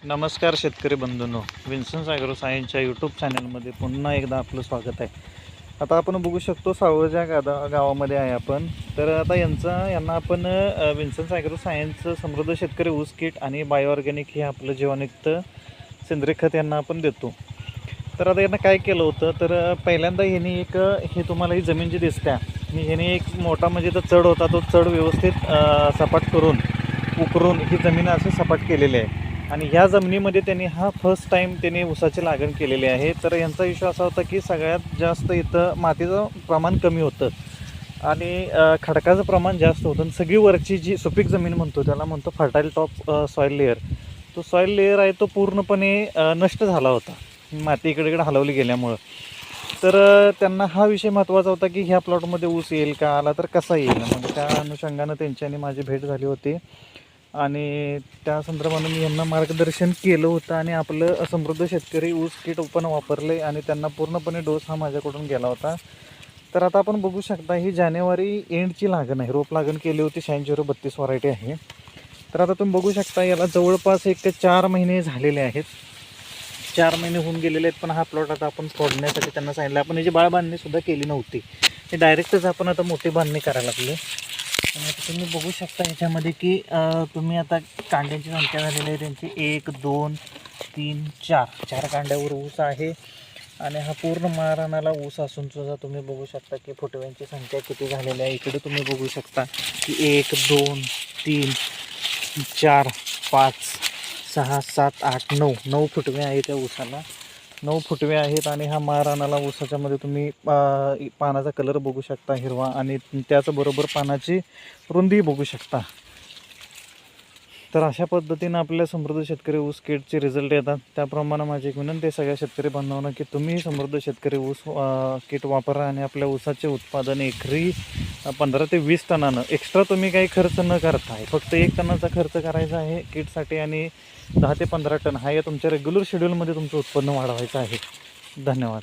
नमस्कार शेतकरी बंधूंनो, विन्सन्स ॲग्रो सायन्सच्या यूट्यूब चॅनलमध्ये पुन्हा एकदा आपलं स्वागत आहे. आता आपण बघू शकतो सावळजा गावामध्ये आहे आपण. तर आता यांना आपण विन्सन्स ॲग्रो सायन्सचं समृद्ध शेतकरी ऊस किट आणि बायो ऑर्गॅनिक हे आपलं जीवाणुयुक्त सेंद्रिय खत यांना आपण देतो. तर आता यांना काय केलं होतं, तर पहिल्यांदा ह्यांनी हे तुम्हाला ही जमीन जी दिसते ह्यांनी एक मोठा म्हणजे तो चढ होता, तो चढ व्यवस्थित सपाट करून उकरून ही जमीन असं सपाट केलेली आहे. आणि ह्या जमिनीमध्ये त्यांनी फर्स्ट टाईम त्यांनी ऊसाची लागण केलेली आहे. तर यांचा इश्यू असा होता की सगळ्यात जास्त इथं मातीचं प्रमाण कमी होतं आणि खडकाचं प्रमाण जास्त होतं. आणि सगळी वरची जी सुपीक जमीन त्याला म्हणतो फर्टाईल टॉप सॉईल लेअर, तो सॉईल लेअर आहे तो पूर्णपणे नष्ट झाला होता माती इकडे हलवली गेल्यामुळं. तर त्यांना हा विषय महत्त्वाचा होता की ह्या प्लॉटमध्ये ऊस येईल का, आला तर कसा येईल. मग त्या अनुषंगानं त्यांच्यानी माझी भेट झाली होती आणि त्या संदर्भानं मी यांना मार्गदर्शन केलं होतं आणि आपलं समृद्ध शेतकरी ऊस किट पण वापरले आणि त्यांना पूर्णपणे डोस हा माझ्याकडून गेला होता. तर आता आपण बघू शकता ही जानेवारी एंडची लागण आहे, रोप लागण केली होती 8632 व्हरायटी आहे. तर आता तुम्ही बघू शकता याला जवळपास 1 ते 4 महिने झालेले आहेत, 4 महिने होऊन गेलेले आहेत. पण हा प्लॉट आता आपण फोडण्यासाठी त्यांना सांगितलं. आपण याची बाळबांधणीसुद्धा केली नव्हती, हे डायरेक्टच आपण आता मोठी बांधणी करायला लागली. आणि आता तुम्ही बघू शकता याच्यामध्ये की तुम्ही आता कांड्यांची संख्या झालेली आहे त्यांची 1 2 3 4 कांड्यावर ऊस आहे. आणि हा पूर्ण माराणाला ऊस असून सुद्धा तुम्ही बघू शकता की फुटव्यांची संख्या किती झालेली आहे. इकडे तुम्ही बघू शकता की 1 2 3 4 5 6 7 8 9 फुटवे आहे त्या ऊसाला, 9 फुटवे आहेत. आणि हा माराणाला ऊसाच्यामध्ये तुम्ही पानाचा कलर बघू शकता हिरवा, आणि त्याचबरोबर पानाची रुंदी बघू शकता. तर अशा पद्धतीनं आपल्या समृद्ध शेतकरी ऊस किटचे रिझल्ट येतात. त्याप्रमाणे माझी एक विनंती आहे सगळ्या शेतकरी बांधवांना की तुम्ही समृद्ध शेतकरी ऊस किट वापरा आणि आपल्या ऊसाचे उत्पादन एकरी 15 ते 20 टनानं एक्स्ट्रा तुम्ही काही खर्च न करता आहे, फक्त 1 टनाचा खर्च करायचा आहे किटसाठी आणि 10 ते 15 टन हा या तुमच्या रेग्युलर शेड्यूलमध्ये तुमचं उत्पन्न वाढवायचं आहे. धन्यवाद.